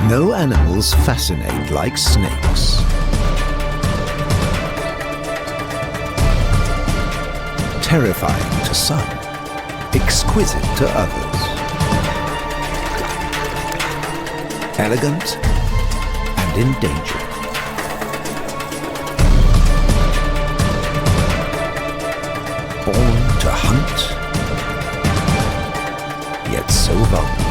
No animals fascinate like snakes. Terrifying to some, exquisite to others. Elegant and endangered. Born to hunt, yet so vulnerable.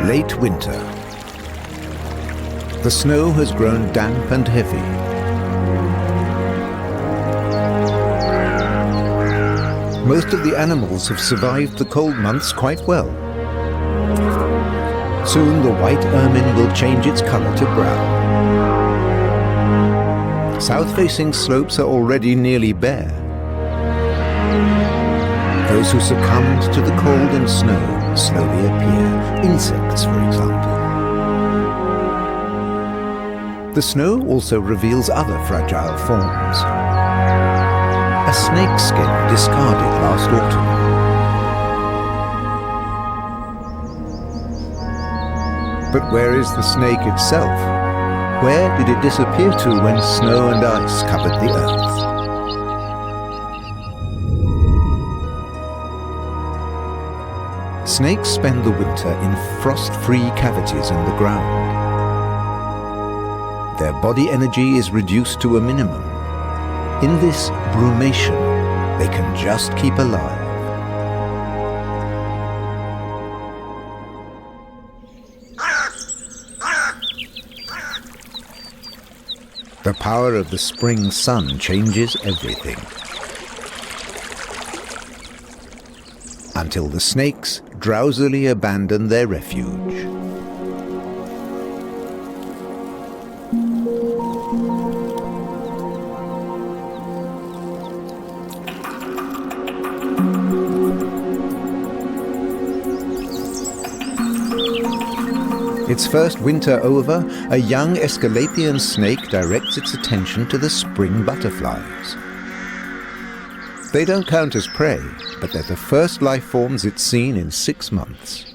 Late winter. The snow has grown damp and heavy. Most of the animals have survived the cold months quite well. Soon the white ermine will change its color to brown. South-facing slopes are already nearly bare. Those who succumbed to the cold and snow slowly appear, insects for example. The snow also reveals other fragile forms. A snake skin discarded last autumn. But where is the snake itself? Where did it disappear to when snow and ice covered the earth? Snakes spend the winter in frost-free cavities in the ground. Their body energy is reduced to a minimum. In this brumation, they can just keep alive. The power of the spring sun changes everything. Until the snakes drowsily abandon their refuge. Its first winter over, a young Asclepian snake directs its attention to the spring butterflies. They don't count as prey, but they're the first life forms it's seen in 6 months.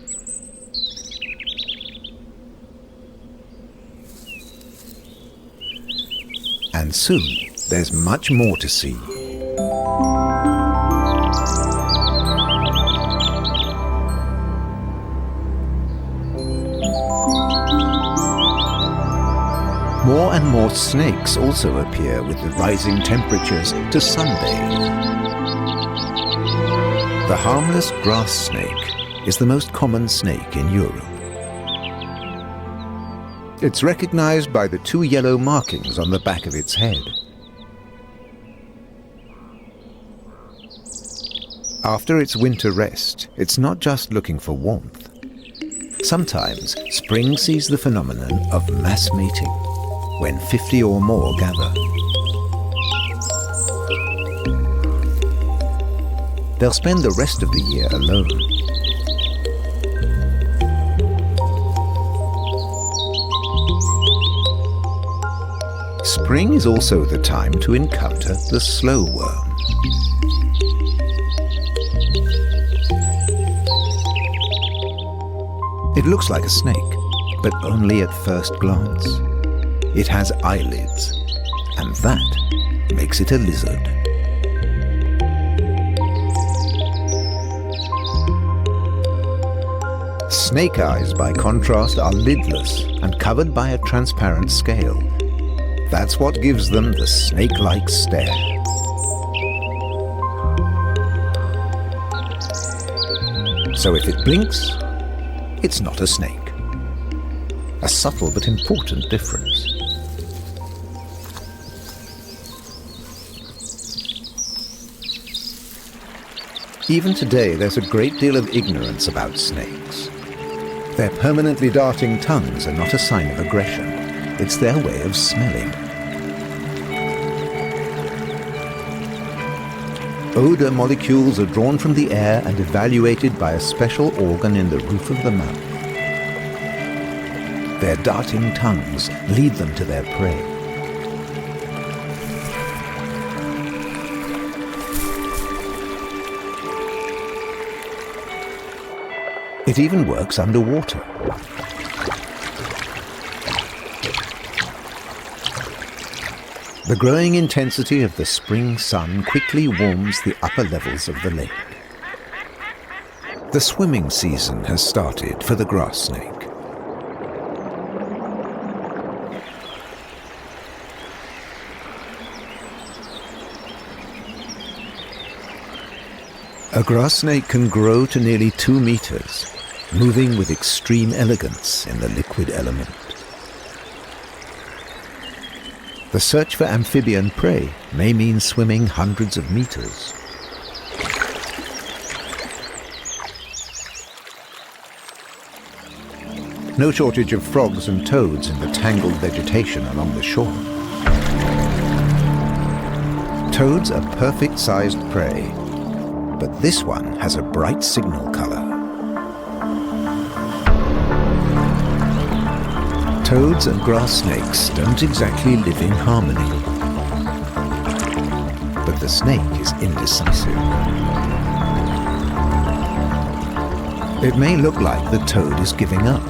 And soon, there's much more to see. More and more snakes also appear with the rising temperatures to sunbathe. The harmless grass snake is the most common snake in Europe. It's recognized by the 2 yellow markings on the back of its head. After its winter rest, it's not just looking for warmth. Sometimes spring sees the phenomenon of mass mating, when 50 or more gather. They'll spend the rest of the year alone. Spring is also the time to encounter the slow worm. It looks like a snake, but only at first glance. It has eyelids, and that makes it a lizard. Snake eyes, by contrast, are lidless and covered by a transparent scale. That's what gives them the snake-like stare. So if it blinks, it's not a snake. A subtle but important difference. Even today, there's a great deal of ignorance about snakes. Their permanently darting tongues are not a sign of aggression. It's their way of smelling. Odor molecules are drawn from the air and evaluated by a special organ in the roof of the mouth. Their darting tongues lead them to their prey. It even works underwater. The growing intensity of the spring sun quickly warms the upper levels of the lake. The swimming season has started for the grass snake. A grass snake can grow to nearly 2 meters, moving with extreme elegance in the liquid element. The search for amphibian prey may mean swimming hundreds of meters. No shortage of frogs and toads in the tangled vegetation along the shore. Toads are perfect-sized prey, but this one has a bright signal color. Toads and grass snakes don't exactly live in harmony, but the snake is indecisive. It may look like the toad is giving up,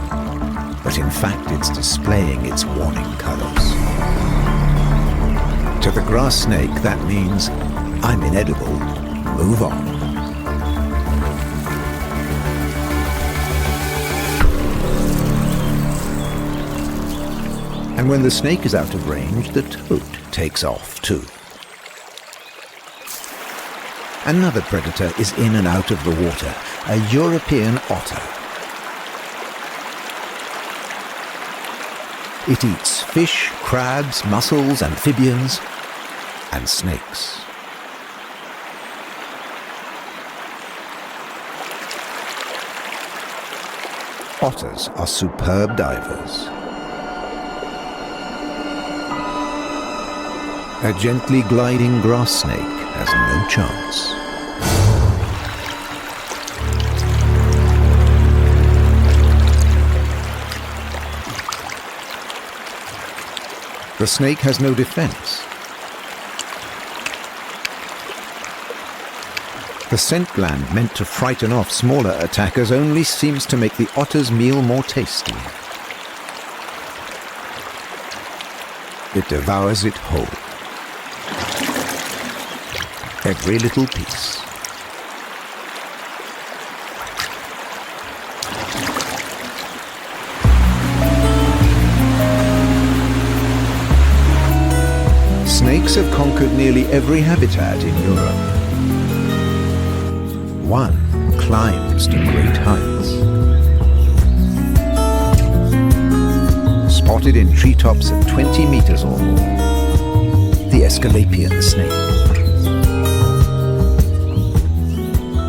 but in fact it's displaying its warning colors. To the grass snake, that means, I'm inedible, move on. And when the snake is out of range, the toad takes off too. Another predator is in and out of the water, a European otter. It eats fish, crabs, mussels, amphibians, and snakes. Otters are superb divers. A gently gliding grass snake has no chance. The snake has no defense. The scent gland meant to frighten off smaller attackers only seems to make the otter's meal more tasty. It devours it whole. Every little piece. Snakes have conquered nearly every habitat in Europe. One climbs to great heights. Spotted in treetops at 20 meters or more, the Asclepian snake.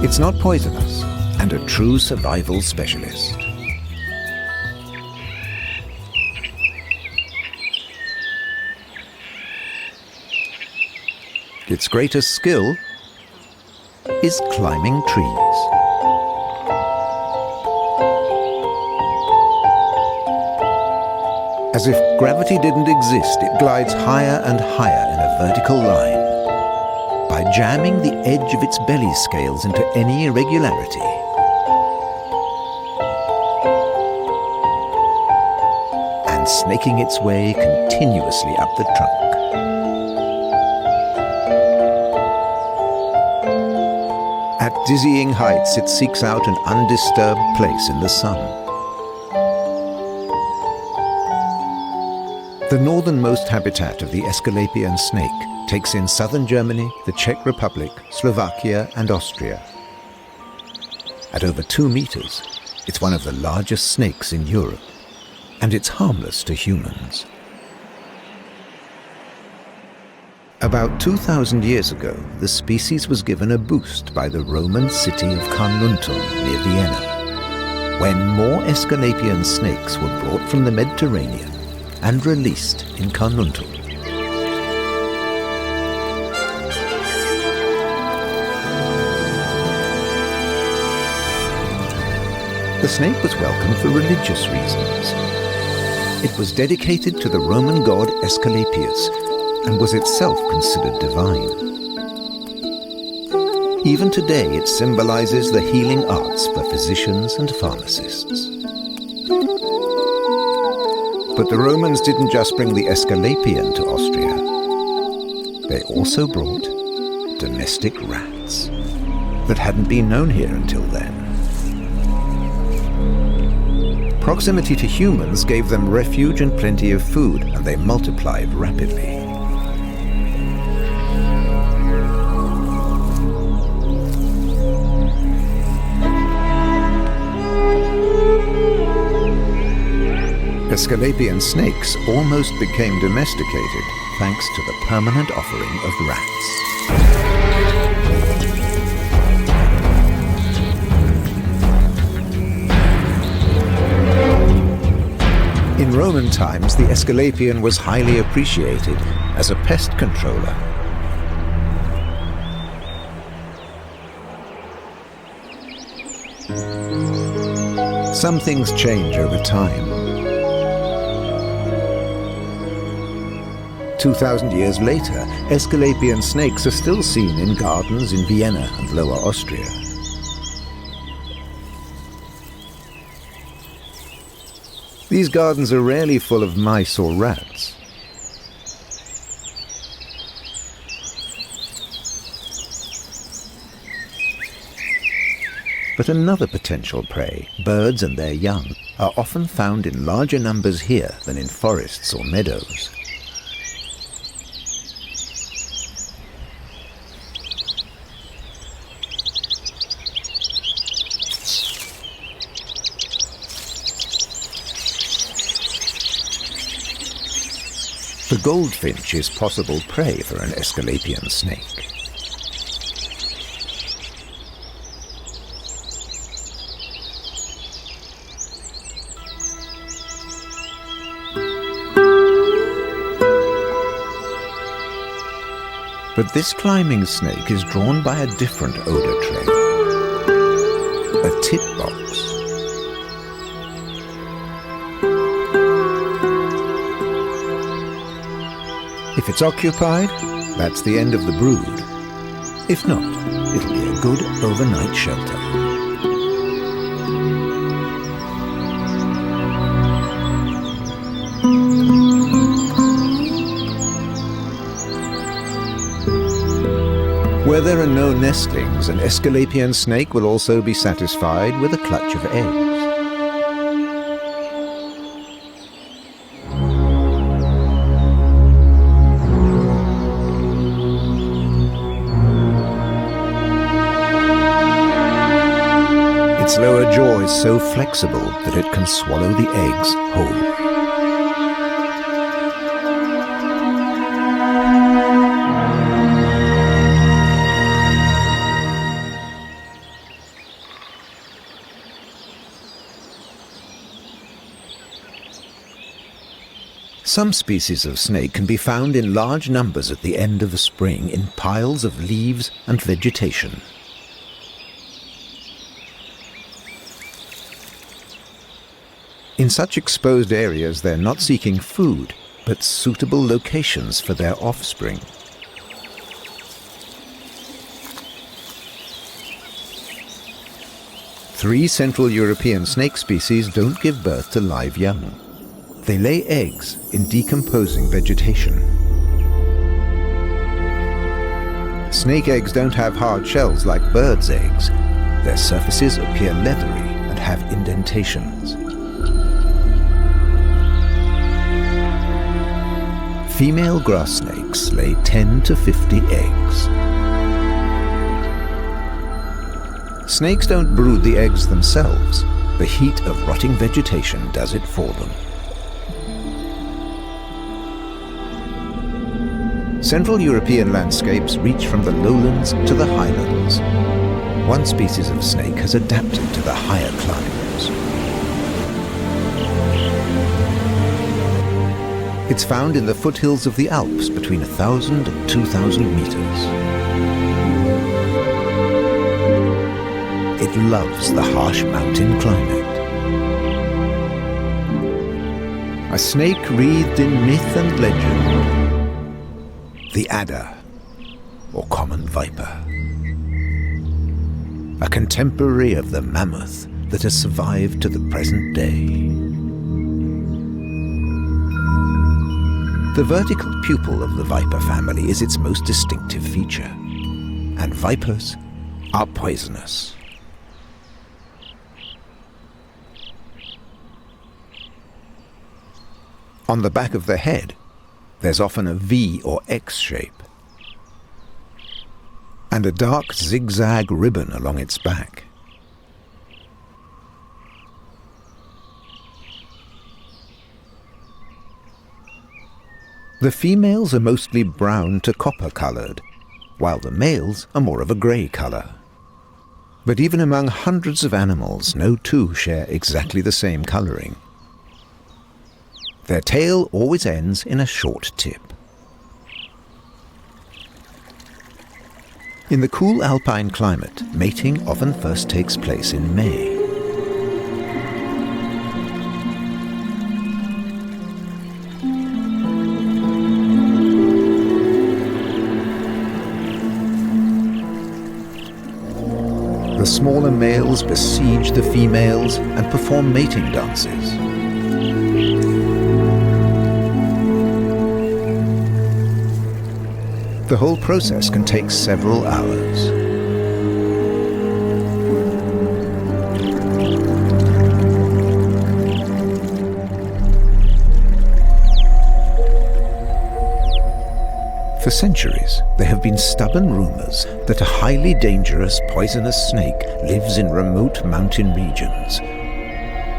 It's not poisonous and a true survival specialist. Its greatest skill is climbing trees. As if gravity didn't exist, it glides higher and higher in a vertical line by jamming the edge of its belly scales into any irregularity. And snaking its way continuously up the trunk. At dizzying heights, it seeks out an undisturbed place in the sun. The northernmost habitat of the Asclepian snake takes in southern Germany, the Czech Republic, Slovakia, and Austria. At over 2 meters, it's one of the largest snakes in Europe, and it's harmless to humans. About 2,000 years ago, the species was given a boost by the Roman city of Carnuntum near Vienna, when more Asclepian snakes were brought from the Mediterranean and released in Carnuntum. The snake was welcomed for religious reasons. It was dedicated to the Roman god Asclepius and was itself considered divine. Even today, it symbolizes the healing arts for physicians and pharmacists. But the Romans didn't just bring the Asclepian to Austria. They also brought domestic rats that hadn't been known here until then. Proximity to humans gave them refuge and plenty of food, and they multiplied rapidly. Asclepian snakes almost became domesticated thanks to the permanent offering of rats. In Roman times, the Asclepian was highly appreciated as a pest controller. Some things change over time. 2,000 years later, Asclepian snakes are still seen in gardens in Vienna and Lower Austria. These gardens are rarely full of mice or rats. But another potential prey, birds and their young, are often found in larger numbers here than in forests or meadows. The goldfinch is possible prey for an Asclepian snake. But this climbing snake is drawn by a different odor trail, a tit box. If it's occupied, that's the end of the brood. If not, it'll be a good overnight shelter. Where there are no nestlings, an Asclepian snake will also be satisfied with a clutch of eggs. Its lower jaw is so flexible that it can swallow the eggs whole. Some species of snake can be found in large numbers at the end of the spring in piles of leaves and vegetation. In such exposed areas, they're not seeking food, but suitable locations for their offspring. Three Central European snake species don't give birth to live young. They lay eggs in decomposing vegetation. Snake eggs don't have hard shells like birds' eggs. Their surfaces appear leathery and have indentations. Female grass snakes lay 10 to 50 eggs. Snakes don't brood the eggs themselves. The heat of rotting vegetation does it for them. Central European landscapes reach from the lowlands to the highlands. One species of snake has adapted to the higher climes. It's found in the foothills of the Alps between 1,000 and 2,000 meters. It loves the harsh mountain climate. A snake wreathed in myth and legend. The adder, or common viper. A contemporary of the mammoth that has survived to the present day. The vertical pupil of the viper family is its most distinctive feature, and vipers are poisonous. On the back of the head, there's often a V or X shape, and a dark zigzag ribbon along its back. The females are mostly brown to copper-coloured, while the males are more of a grey colour. But even among hundreds of animals, no two share exactly the same colouring. Their tail always ends in a short tip. In the cool alpine climate, mating often first takes place in May. The smaller males besiege the females and perform mating dances. The whole process can take several hours. For centuries, there have been stubborn rumors that a highly dangerous poisonous snake lives in remote mountain regions.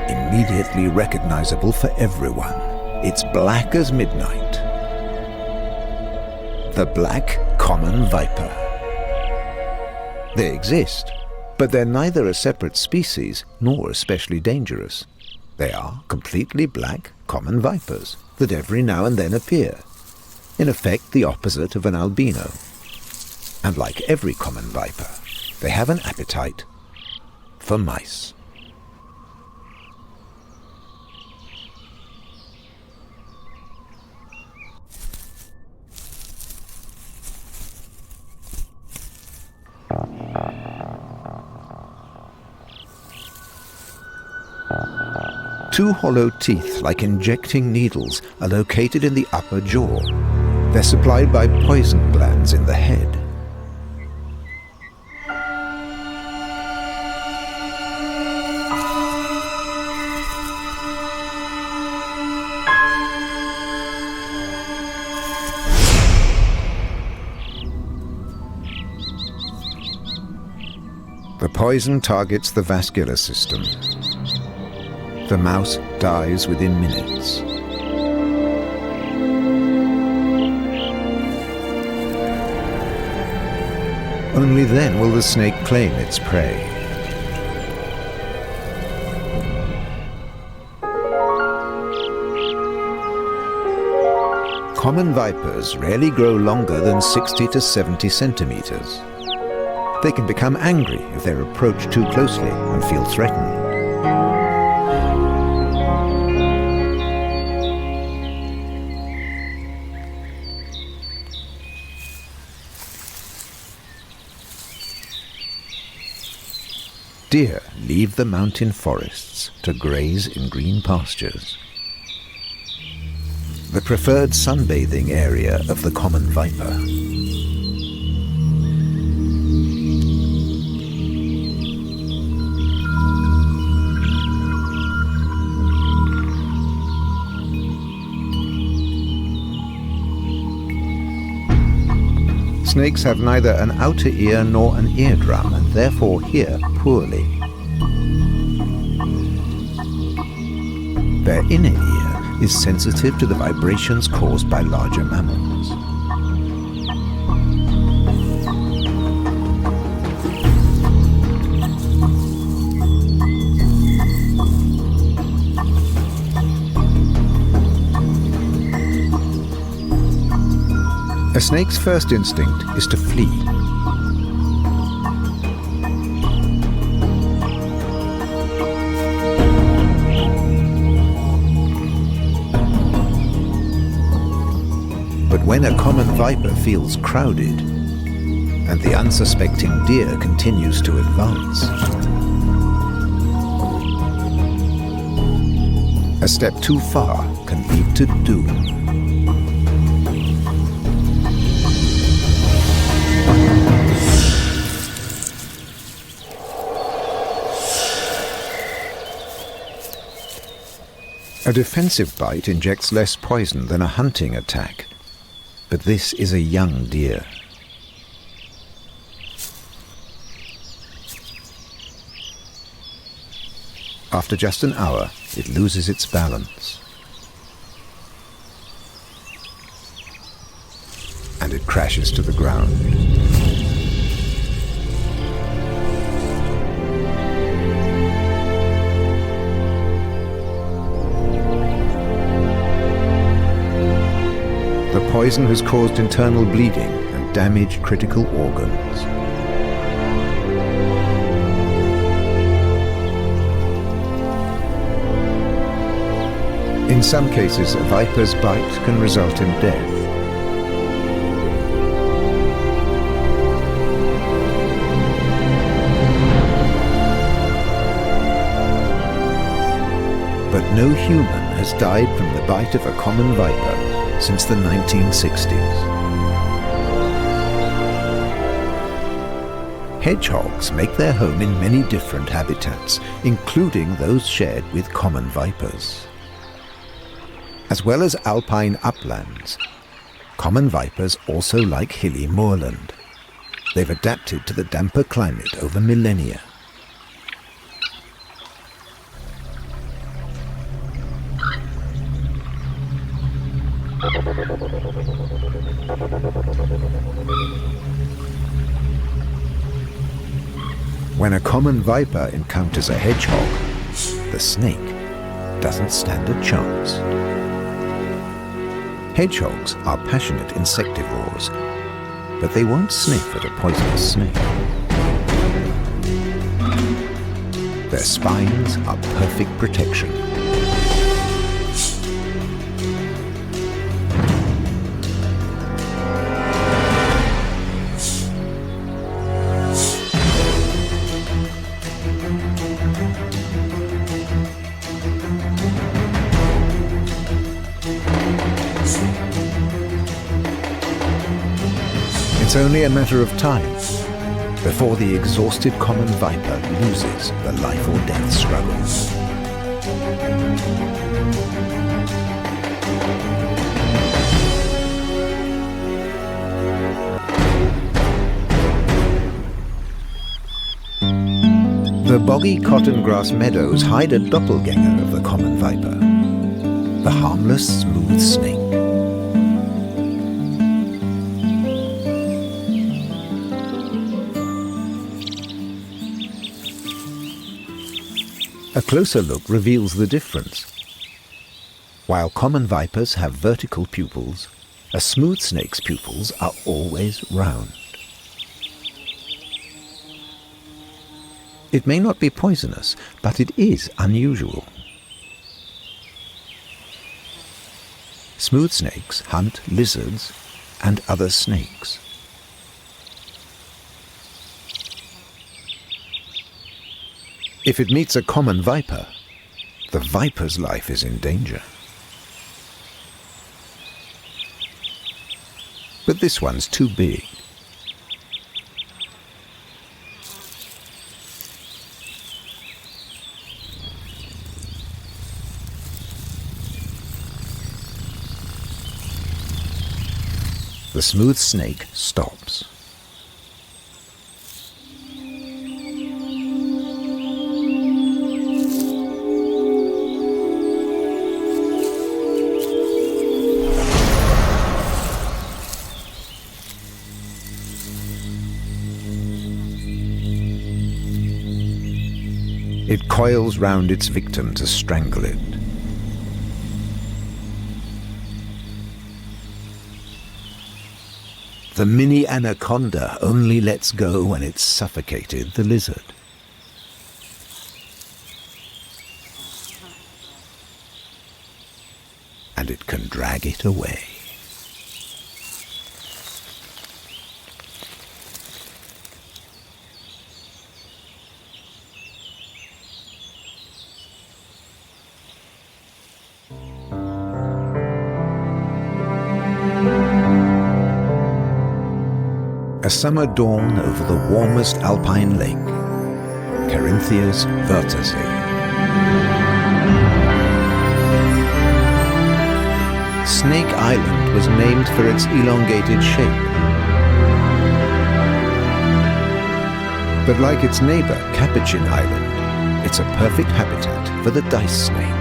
Immediately recognizable for everyone, it's black as midnight. The black common viper. They exist, but they're neither a separate species nor especially dangerous. They are completely black common vipers that every now and then appear. In effect, the opposite of an albino. And like every common viper, they have an appetite for mice. Two hollow teeth, like injecting needles, are located in the upper jaw. They're supplied by poison glands in the head. The poison targets the vascular system. The mouse dies within minutes. Only then will the snake claim its prey. Common vipers rarely grow longer than 60 to 70 centimeters. They can become angry if they're approached too closely and feel threatened. Deer leave the mountain forests to graze in green pastures. The preferred sunbathing area of the common viper. Snakes have neither an outer ear nor an eardrum and therefore hear poorly. Their inner ear is sensitive to the vibrations caused by larger mammals. A snake's first instinct is to flee. When a common viper feels crowded, and the unsuspecting deer continues to advance, a step too far can lead to doom. A defensive bite injects less poison than a hunting attack, but this is a young deer. After just an hour, it loses its balance, and it crashes to the ground. The poison has caused internal bleeding and damaged critical organs. In some cases, a viper's bite can result in death. But no human has died from the bite of a common viper since the 1960s. Hedgehogs make their home in many different habitats, including those shared with common vipers. As well as alpine uplands, common vipers also like hilly moorland. They've adapted to the damper climate over millennia. When a common viper encounters a hedgehog, the snake doesn't stand a chance. Hedgehogs are passionate insectivores, but they won't sniff at a poisonous snake. Their spines are perfect protection. It's only a matter of time before the exhausted common viper loses the life or death struggle. The boggy cotton grass meadows hide a doppelganger of the common viper, the harmless smooth snake. A closer look reveals the difference. While common vipers have vertical pupils, a smooth snake's pupils are always round. It may not be poisonous, but it is unusual. Smooth snakes hunt lizards and other snakes. If it meets a common viper, the viper's life is in danger. But this one's too big. The smooth snake stops. It coils round its victim to strangle it. The mini anaconda only lets go when it's suffocated the lizard. And it can drag it away. A summer dawn over the warmest alpine lake, Carinthia's Wörthersee. Snake Island was named for its elongated shape. But like its neighbor, Capuchin Island, it's a perfect habitat for the dice snake.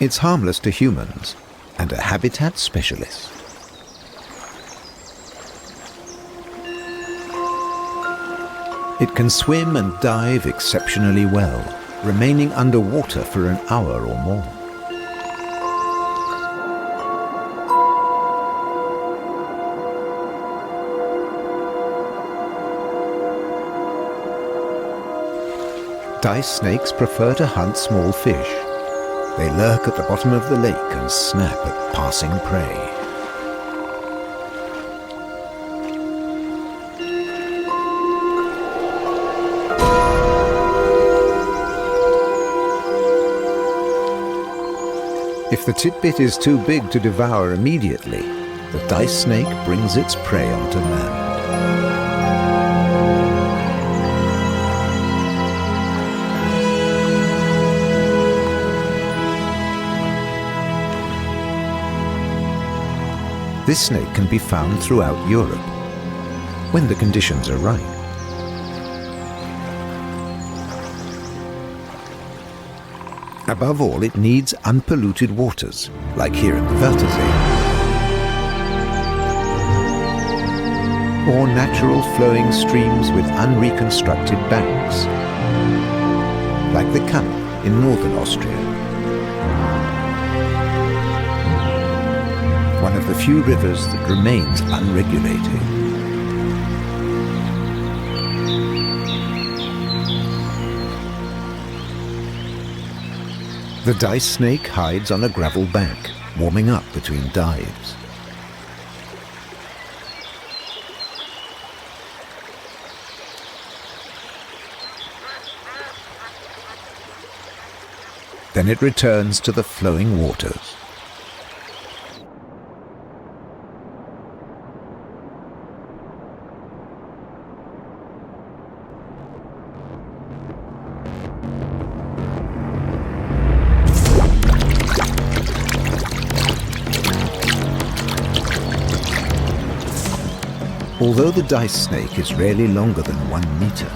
It's harmless to humans and a habitat specialist. It can swim and dive exceptionally well, remaining underwater for an hour or more. Dice snakes prefer to hunt small fish. They lurk at the bottom of the lake and snap at passing prey. If the titbit is too big to devour immediately, the dice snake brings its prey onto land. This snake can be found throughout Europe, when the conditions are right. Above all, it needs unpolluted waters, like here in the Wörthersee, or natural flowing streams with unreconstructed banks, like the Kamp in northern Austria. One of the few rivers that remains unregulated. The dice snake hides on a gravel bank, warming up between dives. Then it returns to the flowing waters. Although the dice snake is rarely longer than 1 meter,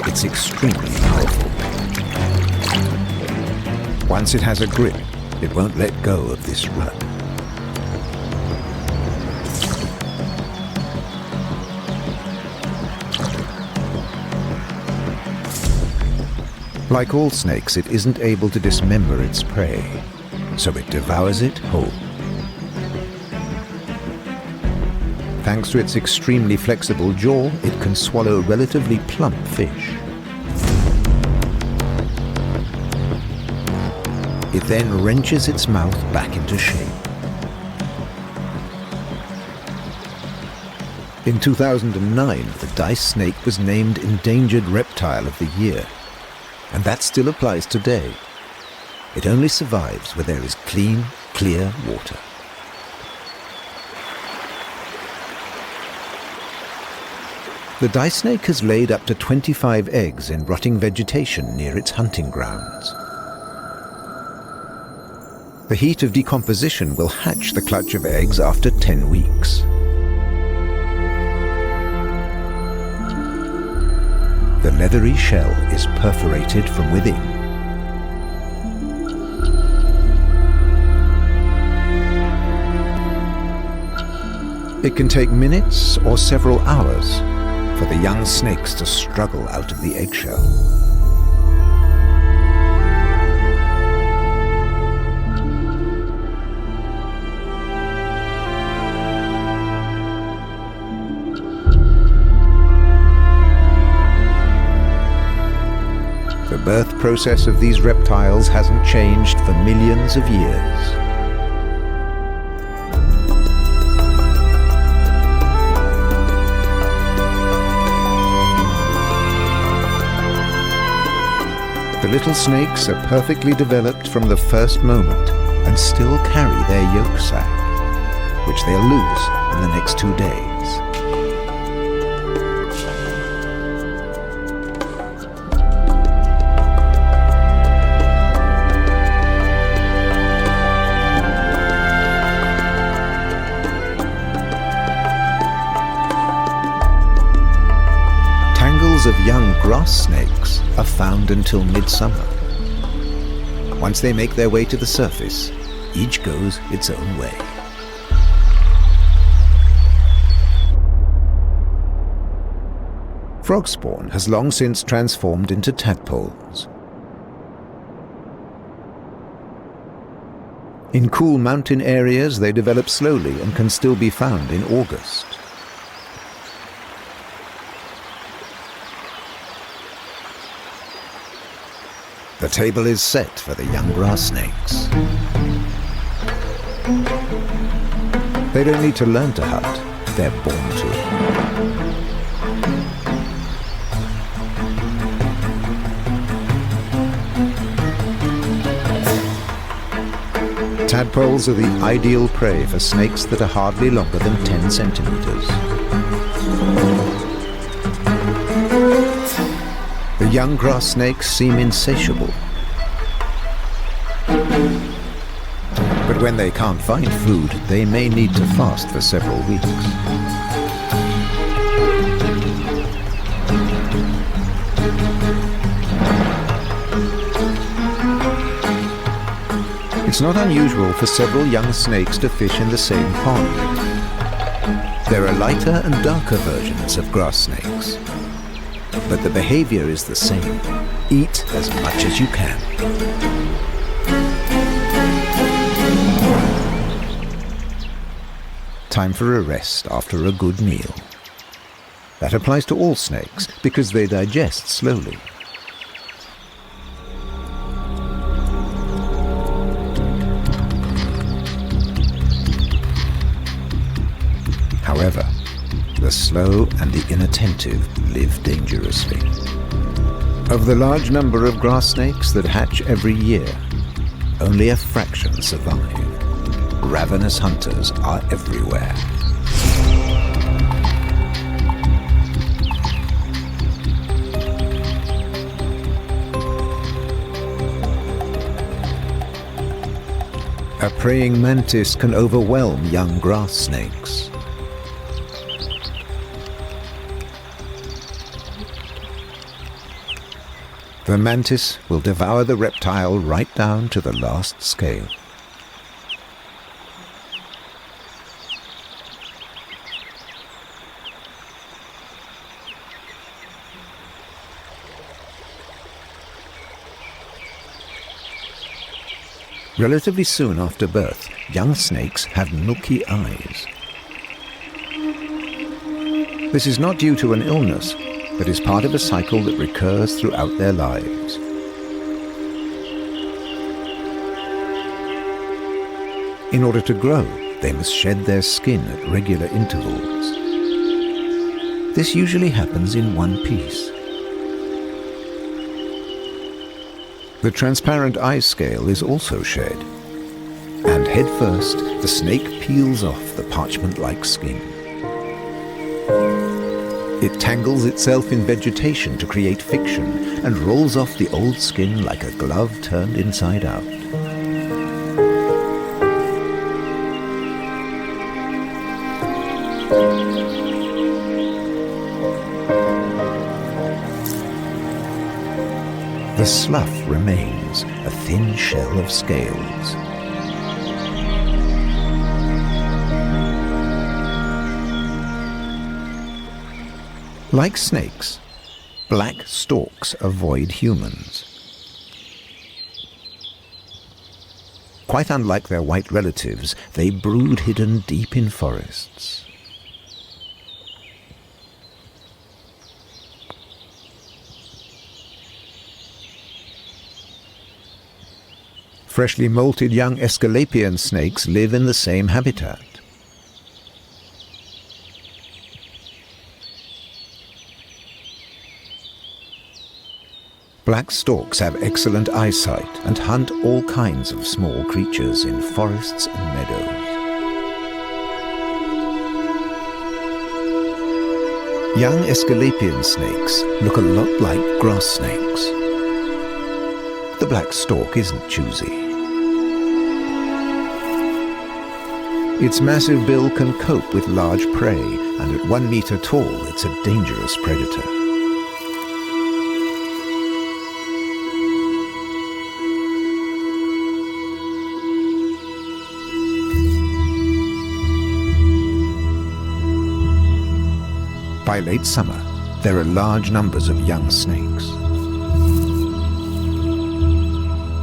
it's extremely powerful. Once it has a grip, it won't let go of this rug. Like all snakes, it isn't able to dismember its prey, so it devours it whole. Thanks to its extremely flexible jaw, it can swallow relatively plump fish. It then wrenches its mouth back into shape. In 2009, the dice snake was named Endangered Reptile of the Year, and that still applies today. It only survives where there is clean, clear water. The dice snake has laid up to 25 eggs in rotting vegetation near its hunting grounds. The heat of decomposition will hatch the clutch of eggs after 10 weeks. The leathery shell is perforated from within. It can take minutes or several hours for the young snakes to struggle out of the eggshell. The birth process of these reptiles hasn't changed for millions of years. little snakes are perfectly developed from the first moment and still carry their yolk sac, which they'll lose in the next 2 days. Of young grass snakes are found until midsummer. Once they make their way to the surface, each goes its own way. Frog spawn has long since transformed into tadpoles. In cool mountain areas, they develop slowly and can still be found in August. The table is set for the young grass snakes. They don't need to learn to hunt, they're born to. Tadpoles are the ideal prey for snakes that are hardly longer than 10 centimeters. The young grass snakes seem insatiable. But when they can't find food, they may need to fast for several weeks. It's not unusual for several young snakes to fish in the same pond. There are lighter and darker versions of grass snakes, but the behavior is the same. Eat as much as you can. Time for a rest after a good meal. That applies to all snakes because they digest slowly. However, the slow and the inattentive live dangerously. Of the large number of grass snakes that hatch every year, only a fraction survive. Ravenous hunters are everywhere. A praying mantis can overwhelm young grass snakes. The mantis will devour the reptile right down to the last scale. Relatively soon after birth, young snakes have milky eyes. This is not due to an illness, but is part of a cycle that recurs throughout their lives. In order to grow, they must shed their skin at regular intervals. This usually happens in one piece. The transparent eye scale is also shed, and head first, the snake peels off the parchment-like skin. It tangles itself in vegetation to create fiction and rolls off the old skin like a glove turned inside out. The slough remains, a thin shell of scales. Like snakes, black storks avoid humans. Quite unlike their white relatives, they brood hidden deep in forests. Freshly molted young Aesculapian snakes live in the same habitat. Black storks have excellent eyesight and hunt all kinds of small creatures in forests and meadows. Young Aesculapian snakes look a lot like grass snakes. The black stork isn't choosy. Its massive bill can cope with large prey, and at 1 meter tall, it's a dangerous predator. By late summer, there are large numbers of young snakes.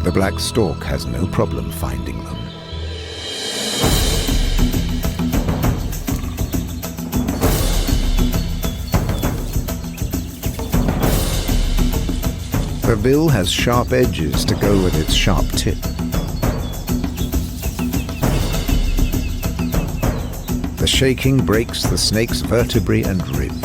The black stork has no problem finding them. The bill has sharp edges to go with its sharp tip. The shaking breaks the snake's vertebrae and ribs.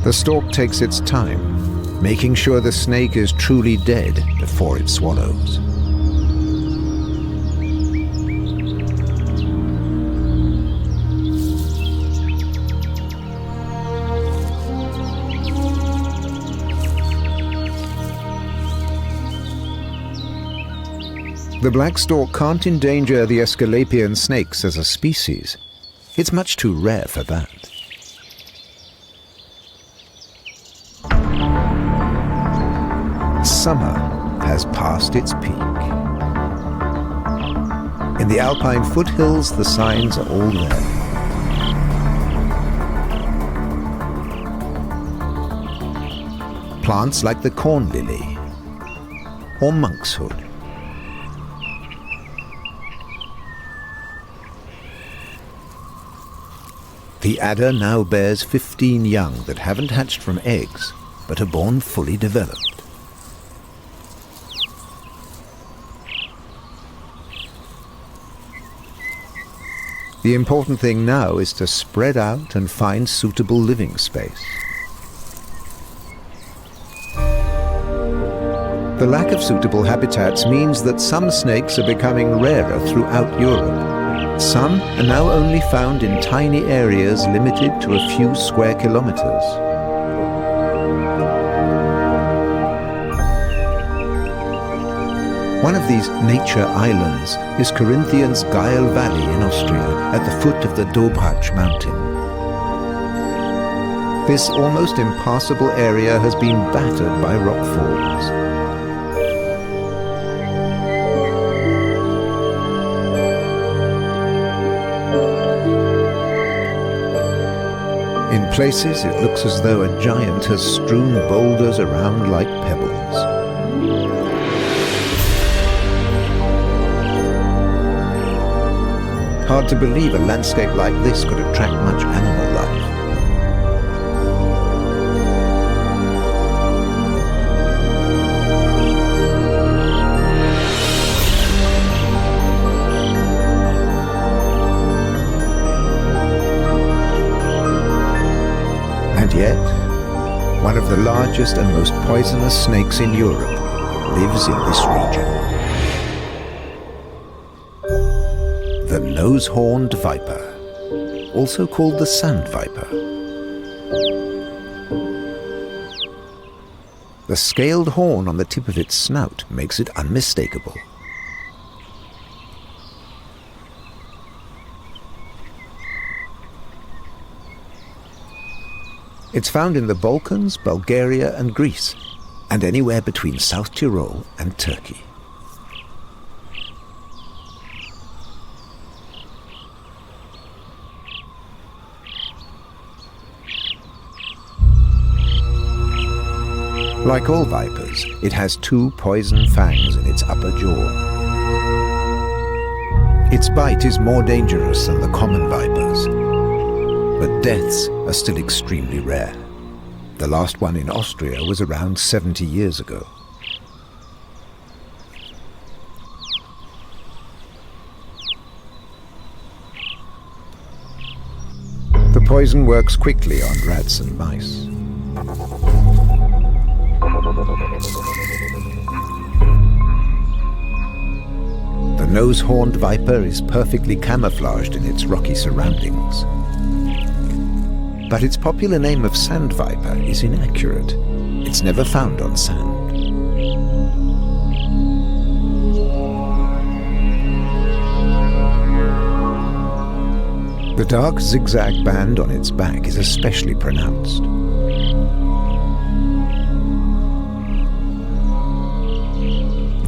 The stork takes its time, making sure the snake is truly dead before it swallows. The black stork can't endanger the Aesculapian snakes as a species. It's much too rare for that. Summer has passed its peak. In the alpine foothills, the signs are all there. Plants like the corn lily or monkshood. The adder now bears 15 young that haven't hatched from eggs, but are born fully developed. The important thing now is to spread out and find suitable living space. The lack of suitable habitats means that some snakes are becoming rarer throughout Europe. Some are now only found in tiny areas limited to a few square kilometers. One of these nature islands is Carinthian's Geil Valley in Austria, at the foot of the Dobrach mountain. This almost impassable area has been battered by rock falls. In places, it looks as though a giant has strewn boulders around like pebbles. Hard to believe a landscape like this could attract much animal life. And yet, one of the largest and most poisonous snakes in Europe lives in this region. The nose-horned viper, also called the sand viper. The scaled horn on the tip of its snout makes it unmistakable. It's found in the Balkans, Bulgaria and Greece, and anywhere between South Tyrol and Turkey. Like all vipers, it has 2 poison fangs in its upper jaw. Its bite is more dangerous than the common vipers, but deaths are still extremely rare. The last one in Austria was around 70 years ago. poison works quickly on rats and mice. The nose-horned viper is perfectly camouflaged in its rocky surroundings. But its popular name of sand viper is inaccurate. It's never found on sand. The dark zigzag band on its back is especially pronounced.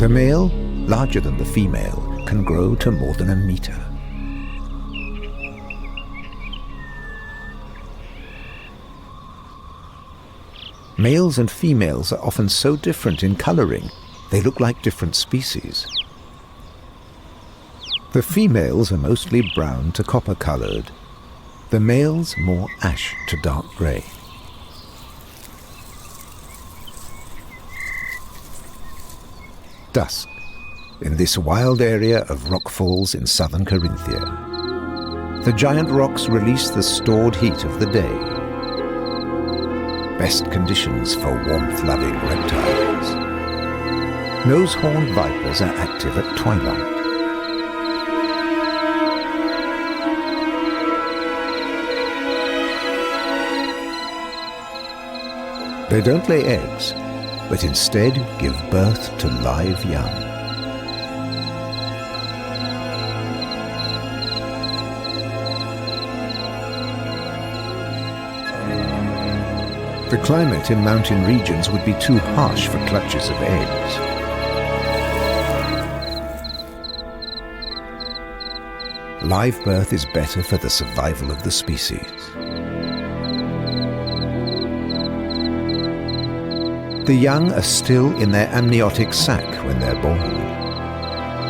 The male, larger than the female, can grow to more than a meter. Males and females are often so different in coloring, they look like different species. The females are mostly brown to copper-colored, the males more ash to dark grey. Dusk, in this wild area of rock falls in southern Carinthia. The giant rocks release the stored heat of the day. Best conditions for warmth-loving reptiles. Nose-horned vipers are active at twilight. They don't lay eggs, but instead give birth to live young. The climate in mountain regions would be too harsh for clutches of eggs. Live birth is better for the survival of the species. The young are still in their amniotic sac when they're born.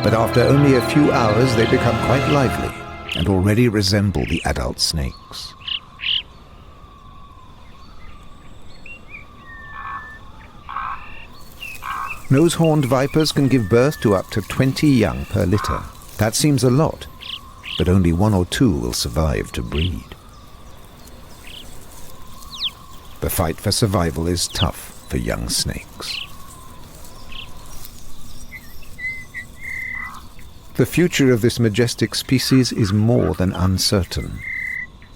But after only a few hours they become quite lively and already resemble the adult snakes. Nose-horned vipers can give birth to up to 20 young per litter. That seems a lot, but only 1 or 2 will survive to breed. The fight for survival is tough for young snakes. The future of this majestic species is more than uncertain.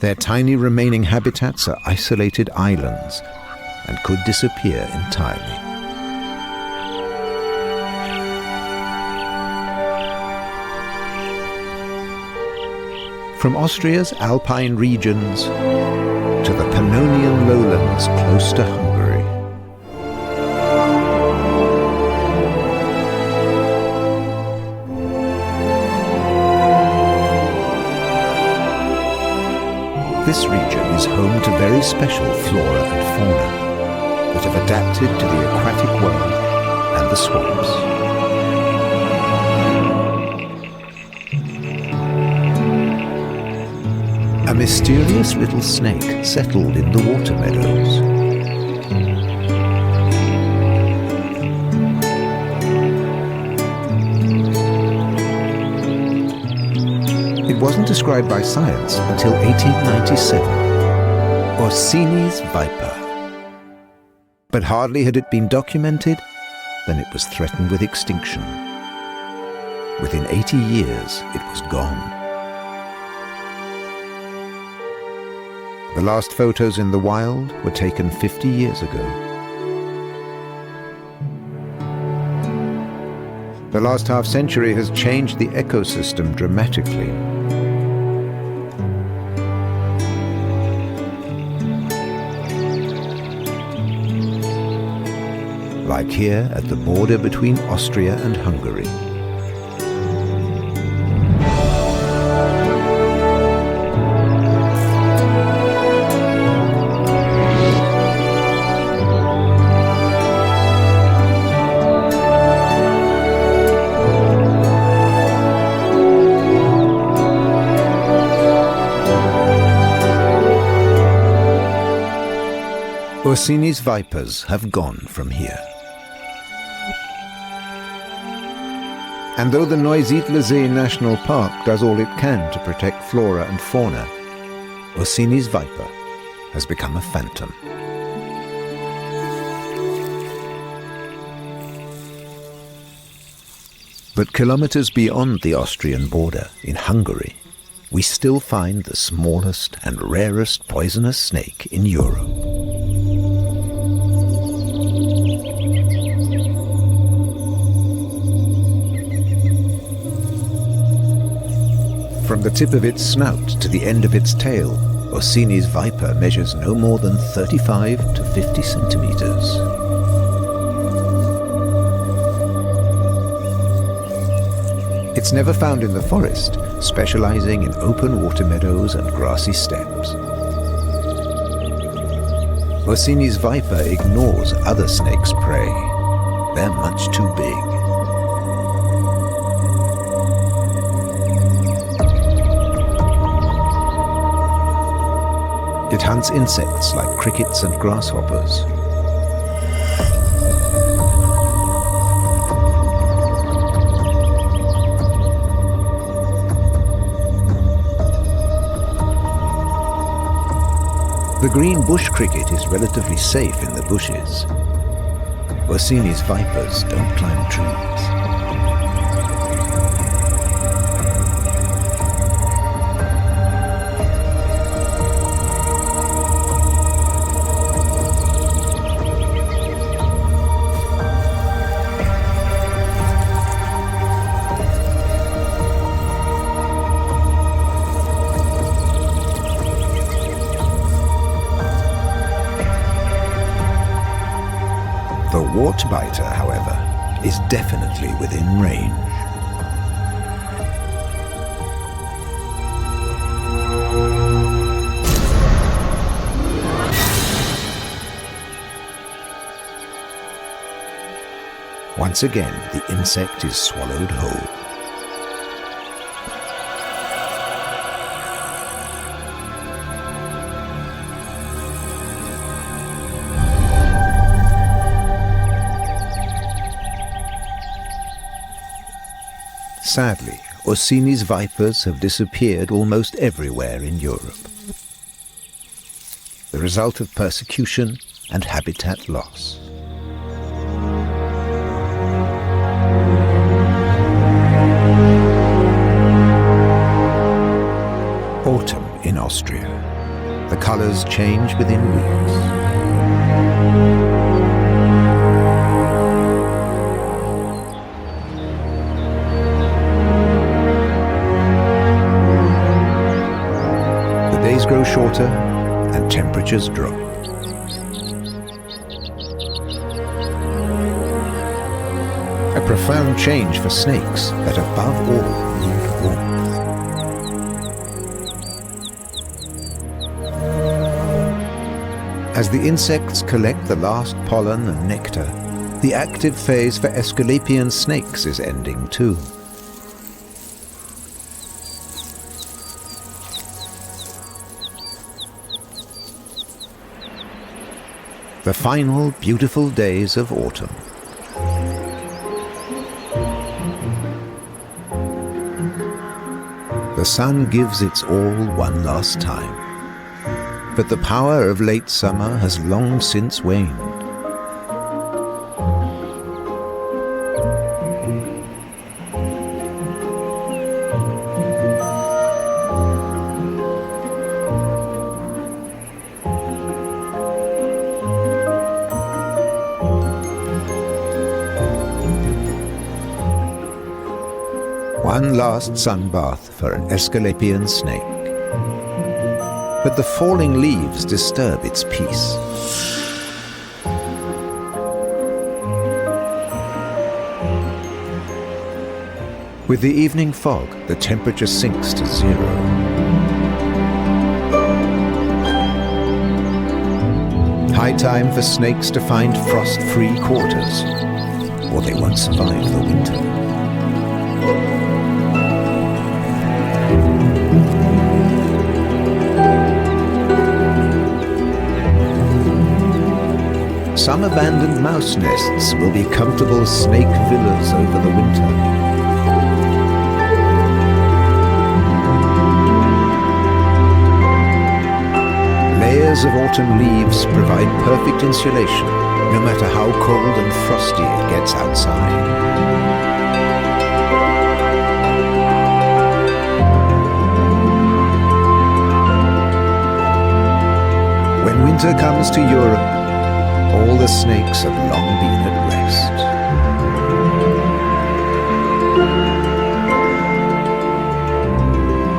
Their tiny remaining habitats are isolated islands and could disappear entirely. From Austria's alpine regions to the Pannonian lowlands close to Hungary. This region is home to very special flora and fauna that have adapted to the aquatic world and the swamps. A mysterious little snake settled in the water meadows. It wasn't described by science until 1897. Orsini's viper. But hardly had it been documented than it was threatened with extinction. Within 80 years, it was gone. The last photos in the wild were taken 50 years ago. The last half-century has changed the ecosystem dramatically. Like here at the border between Austria and Hungary. Orsini's vipers have gone from here. And though the Neusiedlersee National Park does all it can to protect flora and fauna, Orsini's viper has become a phantom. But kilometers beyond the Austrian border, in Hungary, we still find the smallest and rarest poisonous snake in Europe. From the tip of its snout to the end of its tail, Orsini's viper measures no more than 35 to 50 centimeters. It's never found in the forest, specializing in open water meadows and grassy steppes. Orsini's viper ignores other snakes' prey. They're much too big. It hunts insects like crickets and grasshoppers. The green bush cricket is relatively safe in the bushes. Orsini's vipers don't climb trees. The wartbiter, however, is definitely within range. Once again, the insect is swallowed whole. Sadly, Orsini's vipers have disappeared almost everywhere in Europe. The result of persecution and habitat loss. Autumn in Austria. The colors change within weeks. Days grow shorter and temperatures drop. A profound change for snakes that above all need warmth. As the insects collect the last pollen and nectar, the active phase for Aesculapian snakes is ending too. The final beautiful days of autumn. The sun gives its all one last time, but the power of late summer has long since waned. One last sun bath for an Aesculapian snake. But the falling leaves disturb its peace. With the evening fog, the temperature sinks to 0. High time for snakes to find frost-free quarters, or they won't survive the winter. Some abandoned mouse nests will be comfortable snake villas over the winter. layers of autumn leaves provide perfect insulation, no matter how cold and frosty it gets outside. When winter comes to Europe, all the snakes have long been at rest.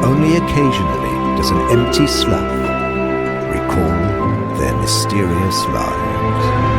Only occasionally does an empty slough recall their mysterious lives.